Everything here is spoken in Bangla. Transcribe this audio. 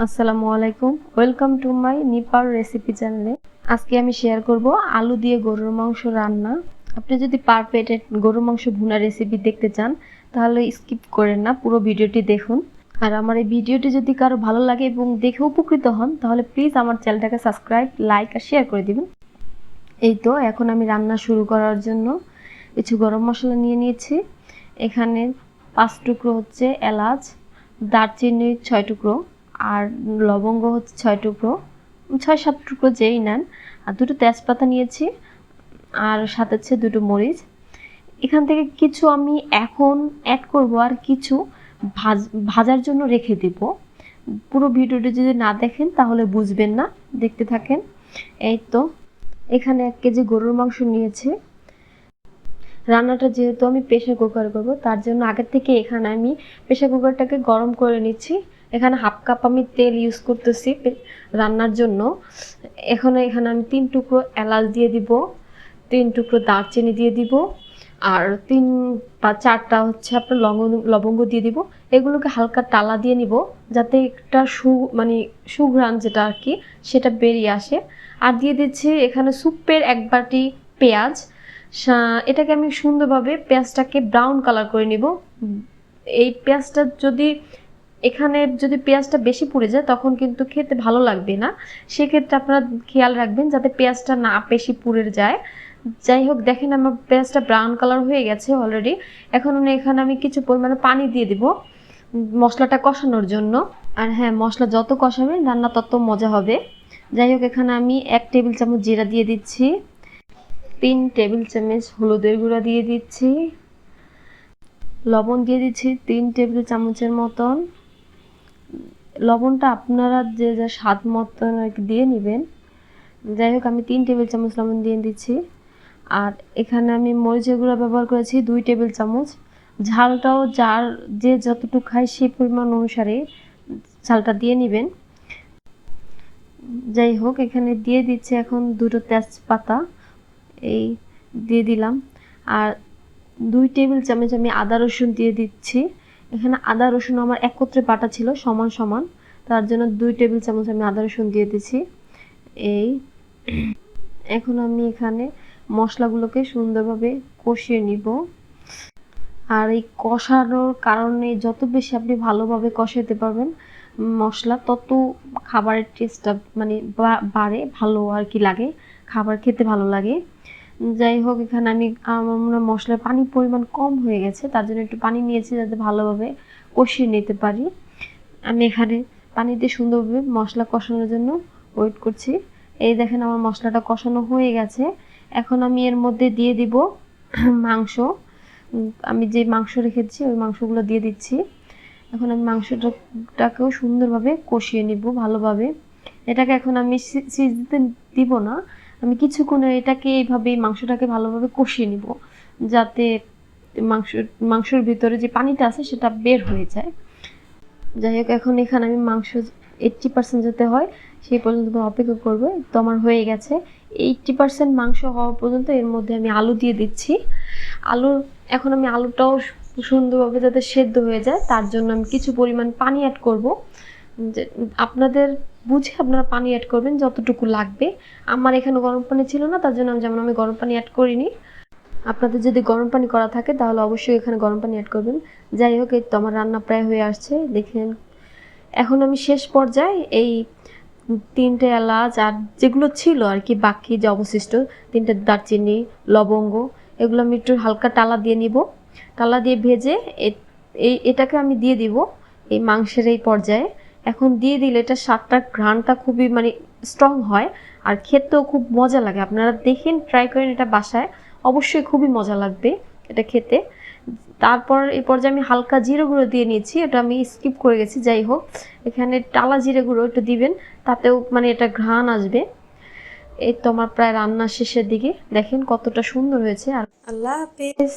আসসালামু আলাইকুম, ওয়েলকাম টু মাই নিপার রেসিপি চ্যানেলে। আজকে আমি শেয়ার করব আলু দিয়ে গরুর মাংস রান্না। আপনি যদি পারফেক্ট গরুর মাংস ভুনা রেসিপি দেখতে চান তাহলে স্কিপ করেন না, পুরো ভিডিওটি দেখুন। আর আমার এই ভিডিওটি যদি কারো ভালো লাগে এবং দেখে উপকৃত হন তাহলে প্লিজ আমার চ্যানেলটাকে সাবস্ক্রাইব, লাইক আর শেয়ার করে দিবেন। এই তো এখন আমি রান্না শুরু করার জন্য কিছু গরম মশলা নিয়ে নিয়েছি। এখানে 5 টুকরো হচ্ছে এলাচ, দারচিনি 6 টুকরো, আর লবঙ্গ হচ্ছে 6 টুকরো, 6-7 টুকরো যেই নেন, আর 2টো তেজপাতা নিয়েছি, আর সাথে হচ্ছে 2টো মরিচ। এখান থেকে কিছু আমি এখন অ্যাড করব আর কিছু ভাজার জন্য রেখে দেব। পুরো ভিডিওটি যদি না দেখেন তাহলে বুঝবেন না, দেখতে থাকেন। এই তো এখানে 1 কেজি গরুর মাংস নিয়েছি। রান্নাটা যেহেতু আমি প্রেসার কুকারে করব তার জন্য আগের থেকে এখানে আমি প্রেসার কুকারটাকে গরম করে নিচ্ছি। এখানে হাফ কাপ আমি তেল ইউজ করতেছি রান্নার জন্য। এখানে আমি 3 টুকরো এলাচ দিয়ে দিব, 3 টুকরো দারচিনি দিয়ে দিব, আর 3 বা 4টা হচ্ছে আপনার লবঙ্গ দিয়ে দিব। এগুলোকে হালকা টালা দিয়ে নিব যাতে একটা সুঘ্রাণ যেটা আর কি সেটা বেরিয়ে আসে। আর দিয়ে দিচ্ছি এখানে সুপের 1 বাটি পেঁয়াজ। এটাকে আমি সুন্দরভাবে পেঁয়াজটাকে ব্রাউন কালার করে নিব। এই পেঁয়াজটা যদি পেঁয়াজটা বেশি পুড়ে যায় তখন কিন্তু খেতে ভালো লাগবে না। সেক্ষেত্রে আপনারা খেয়াল রাখবেন যাতে পেঁয়াজটা না বেশি পুড়ে যায়। যাই হোক, দেখেন আমার পেঁয়াজটা ব্রাউন কালার হয়ে গেছে অলরেডি। এখন এখানে আমি কিছু পরিমাণে পানি দিয়ে দিব মশলাটা কষানোর জন্য। আর হ্যাঁ, মশলা যত কষাবেন রান্না তত মজা হবে। যাই হোক, এখানে আমি 1 টেবিল চামচ জিরা দিয়ে দিচ্ছি, 3 টেবিল চামচ হলুদের গুঁড়া দিয়ে দিচ্ছি, লবণ দিয়ে দিচ্ছি 3 টেবিল চামচের মতন। লবণটা আপনারা যে যা স্বাদ মতন দিয়ে নেবেন। যাই হোক, আমি 3 টেবিল চামচ লবণ দিয়ে দিচ্ছি। আর এখানে আমি মরিচের গুঁড়া ব্যবহার করেছি 2 টেবিল চামচ। ঝালটাও যে যতটুকু খায় সেই পরিমাণ অনুসারে ঝালটা দিয়ে নেবেন। যাই হোক, এখানে দিয়ে দিচ্ছি এখন 2টো তেজপাতা, এই দিয়ে দিলাম। আর 2 টেবিল চামচ আমি আদা রসুন দিয়ে দিচ্ছি। এখানে আদা রসুন আমার একত্রে বাটা ছিল সমান সমান, তার জন্য 2 টেবিল চামচ আমি আদা রসুন দিয়ে দিচ্ছি। এখন আমি এখানে মশলাগুলোকে সুন্দরভাবে কষিয়ে নিব। আর এই কষানোর কারণে যত বেশি আপনি ভালোভাবে কষাতে পারবেন মশলা, তত খাবারের টেস্টটা বাড়ে, ভালো আর কি লাগে, খাবার খেতে ভালো লাগে। যাই হোক, এখানে আমার মনে হয় মশলার পানির পরিমাণ কম হয়ে গেছে, তার জন্য একটু পানি নিয়েছি যাতে ভালোভাবে কষিয়ে নিতে পারি। আমি এখানে পানি দিয়ে সুন্দরভাবে মশলা কষানোর জন্য ওয়েট করছি। এই দেখেন আমার মশলাটা কষানো হয়ে গেছে। এখন আমি এর মধ্যে দিয়ে দিব মাংস। আমি যে মাংস রেখেছি ওই মাংসগুলো দিয়ে দিচ্ছি। এখন আমি মাংসটাকেও সুন্দরভাবে কষিয়ে নিব ভালোভাবে। এটাকে এখন আমি সিজতে দিব না, আমি কিছুক্ষণ এটাকে এইভাবেই মাংসটাকে ভালোভাবে কষিয়ে নিব যাতে মাংসের ভিতরে যে পানিটা আছে সেটা বের হয়ে যায়। যাই হোক, এখন এখানে আমি মাংস 80% যাতে হয় সেই পর্যন্ত অপেক্ষা করবো। তো আমার হয়ে গেছে 80% মাংস হওয়া পর্যন্ত। এর মধ্যে আমি আলু দিয়ে দিচ্ছি। এখন আমি আলুটাও সুন্দরভাবে যাতে সেদ্ধ হয়ে যায় তার জন্য আমি কিছু পরিমাণ পানি অ্যাড করব। আপনাদের বুঝে আপনারা পানি অ্যাড করবেন যতটুকু লাগবে। আমার এখানে গরম পানি ছিল না, তার জন্য আমি গরম পানি অ্যাড করিনি। আপনাদের যদি গরম পানি করা থাকে তাহলে অবশ্যই এখানে গরম পানি অ্যাড করবেন। যাই হোক, এই তো আমার রান্না প্রায় হয়ে আসছে, দেখেন। এখন আমি শেষ পর্যায়ে এই 3টে এলাচ আর যেগুলো ছিল আর কি বাকি যে অবশিষ্ট 3টে দারচিনি, লবঙ্গ, এগুলো আমি একটু হালকা টালা দিয়ে নিব। টালা দিয়ে ভেজে এটাকে আমি দিয়ে দিব এই মাংসের এই পর্যায়ে। এখন দিয়ে দিলে এটা স্বাদটা, ঘ্রাণটা খুবই স্ট্রং হয় আর খেতেও খুব মজা লাগে। আপনারা দেখেন, ট্রাই করেন এটা বাসায়, অবশ্যই খুবই মজা লাগবে এটা খেতে। তারপর এই পর্যায়ে আমি হালকা জিরে গুঁড়ো দিয়ে নিয়েছি, এটা আমি স্কিপ করে গেছি। যাই হোক, এখানে টালা জিরে গুঁড়ো একটু দিবেন, তাতেও এটা ঘ্রাণ আসবে। এই তো আমার প্রায় রান্না শেষের দিকে, দেখেন কতটা সুন্দর হয়েছে। আর আল্লাহ হাফেজ।